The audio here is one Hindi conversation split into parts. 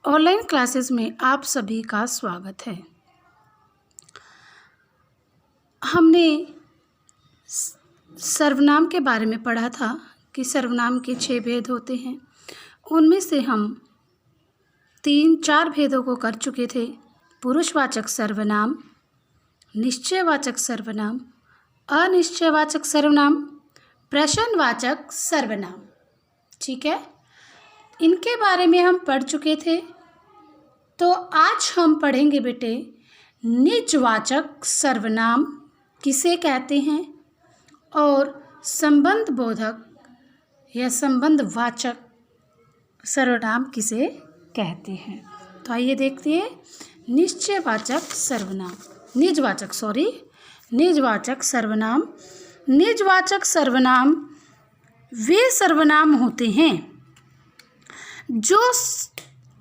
ऑनलाइन क्लासेस में आप सभी का स्वागत है। हमने सर्वनाम के बारे में पढ़ा था कि सर्वनाम के 6 भेद होते हैं। उनमें से हम 3-4 भेदों को कर चुके थे। पुरुषवाचक सर्वनाम, निश्चयवाचक सर्वनाम, अनिश्चयवाचक सर्वनाम, प्रश्नवाचक सर्वनाम। ठीक है, इनके बारे में हम पढ़ चुके थे। तो आज हम पढ़ेंगे बेटे निजवाचक सर्वनाम किसे कहते हैं और संबंध बोधक या संबंधवाचक सर्वनाम किसे कहते हैं। तो आइए देखते हैं निश्चयवाचक सर्वनाम, निजवाचक सर्वनाम। निजवाचक सर्वनाम वे सर्वनाम होते हैं जो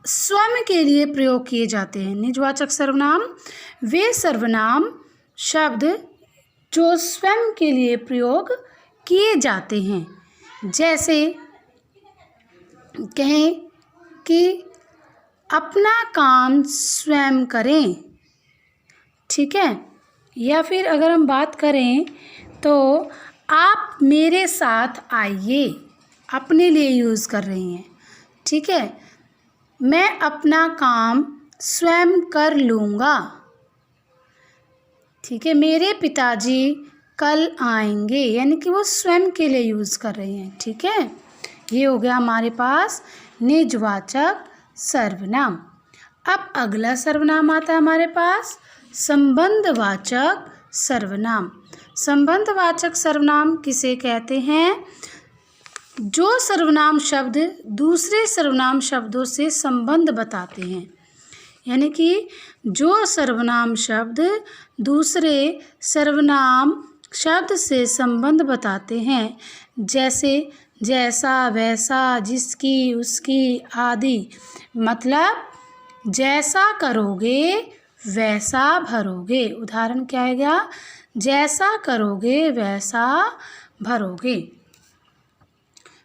स्वयं के लिए प्रयोग किए जाते हैं। निजवाचक सर्वनाम वे सर्वनाम शब्द जो स्वयं के लिए प्रयोग किए जाते हैं। जैसे कहें कि अपना काम स्वयं करें, ठीक है। या फिर अगर हम बात करें तो आप मेरे साथ आइए, अपने लिए यूज़ कर रही हैं, ठीक है। मैं अपना काम स्वयं कर लूँगा, ठीक है। मेरे पिताजी कल आएंगे, यानी कि वो स्वयं के लिए यूज़ कर रही हैं, ठीक है। ये हो गया हमारे पास निजवाचक सर्वनाम। अब अगला सर्वनाम आता है हमारे पास संबंधवाचक सर्वनाम। संबंधवाचक सर्वनाम किसे कहते हैं? जो सर्वनाम शब्द दूसरे सर्वनाम शब्दों से संबंध बताते हैं, यानी कि जो सर्वनाम शब्द दूसरे सर्वनाम शब्द से संबंध बताते हैं, जैसे जैसा, वैसा, जिसकी, उसकी आदि। मतलब जैसा करोगे वैसा भरोगे। उदाहरण क्या आएगा? जैसा करोगे वैसा भरोगे।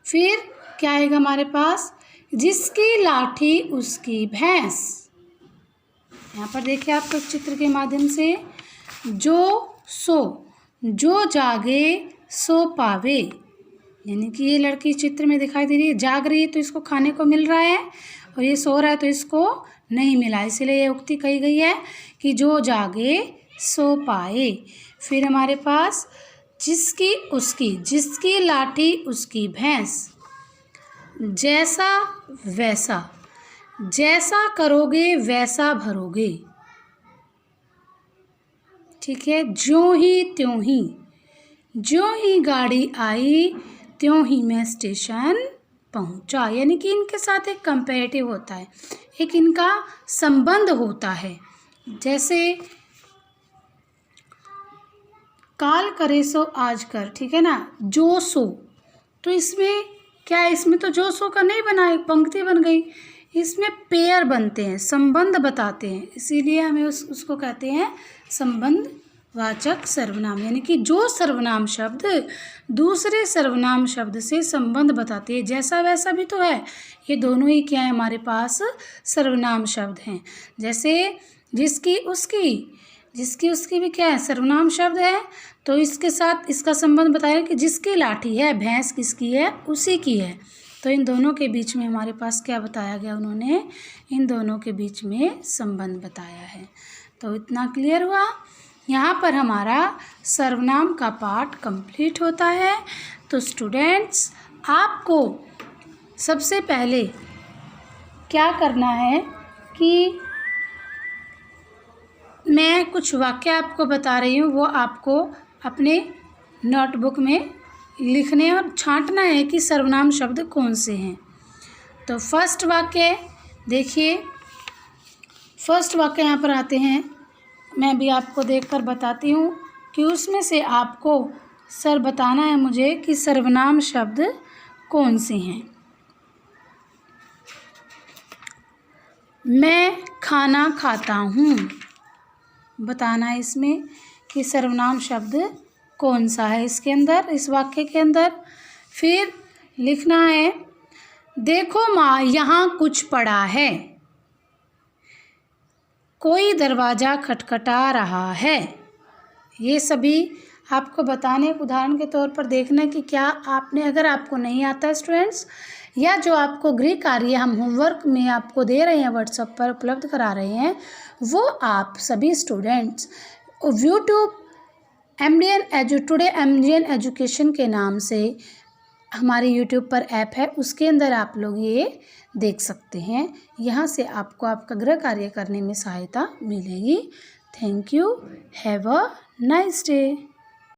फिर क्या आएगा हमारे पास? जिसकी लाठी उसकी भैंस। यहाँ पर देखिए आप लोग चित्र के माध्यम से, जो जागे सो पावे, यानी कि ये लड़की चित्र में दिखाई दे रही है, जाग रही है तो इसको खाने को मिल रहा है, और ये सो रहा है तो इसको नहीं मिला, इसलिए ये उक्ति कही गई है कि जो जागे सो पाए। फिर हमारे पास जिसकी उसकी, जिसकी लाठी उसकी भैंस। जैसा वैसा, जैसा करोगे वैसा भरोगे, ठीक है। ज्यों ही त्यों ही, ज्यों ही गाड़ी आई त्यों ही मैं स्टेशन पहुंचा, यानी कि इनके साथ एक कंपैरेटिव होता है, एक इनका संबंध होता है। जैसे काल करे सो आज कर, ठीक है ना। जो सो, तो इसमें क्या है? इसमें तो जो सो का नहीं बना, एक पंक्ति बन गई। इसमें पेयर बनते हैं, संबंध बताते हैं, इसीलिए हमें उसको कहते हैं संबंधवाचक सर्वनाम। यानी कि जो सर्वनाम शब्द दूसरे सर्वनाम शब्द से संबंध बताते हैं। जैसा वैसा भी तो है, ये दोनों ही क्या है हमारे पास? सर्वनाम शब्द हैं। जैसे जिसकी उसकी, जिसकी उसकी भी क्या है? सर्वनाम शब्द है। तो इसके साथ इसका संबंध बताया कि जिसकी लाठी है, भैंस किसकी है? उसी की है। तो इन दोनों के बीच में हमारे पास क्या बताया गया? उन्होंने इन दोनों के बीच में संबंध बताया है। तो इतना क्लियर हुआ। यहाँ पर हमारा सर्वनाम का पार्ट कंप्लीट होता है। तो स्टूडेंट्स, आपको सबसे पहले क्या करना है कि मैं कुछ वाक्य आपको बता रही हूँ, वो आपको अपने नोटबुक में लिखने और छांटना है कि सर्वनाम शब्द कौन से हैं। तो फर्स्ट वाक्य देखिए, फर्स्ट वाक्य यहाँ पर आते हैं। मैं भी आपको देखकर बताती हूँ कि उसमें से आपको सर बताना है मुझे कि सर्वनाम शब्द कौन से हैं। मैं खाना खाता हूँ, बताना है इसमें कि सर्वनाम शब्द कौन सा है इसके अंदर, इस वाक्य के अंदर। फिर लिखना है देखो माँ यहाँ कुछ पड़ा है, कोई दरवाज़ा खटखटा रहा है। ये सभी आपको बताने के उदाहरण के तौर पर देखना कि क्या आपने, अगर आपको नहीं आता है स्टूडेंट्स, या जो आपको गृह कार्य हम होमवर्क में आपको दे रहे हैं, व्हाट्सएप पर उपलब्ध करा रहे हैं, वो आप सभी स्टूडेंट्स यूट्यूब टुडे एमडीएन एजुकेशन के नाम से हमारे यूट्यूब पर ऐप है, उसके अंदर आप लोग ये देख सकते हैं। यहाँ से आपको आपका गृह कार्य करने में सहायता मिलेगी। Thank you. Have a nice day.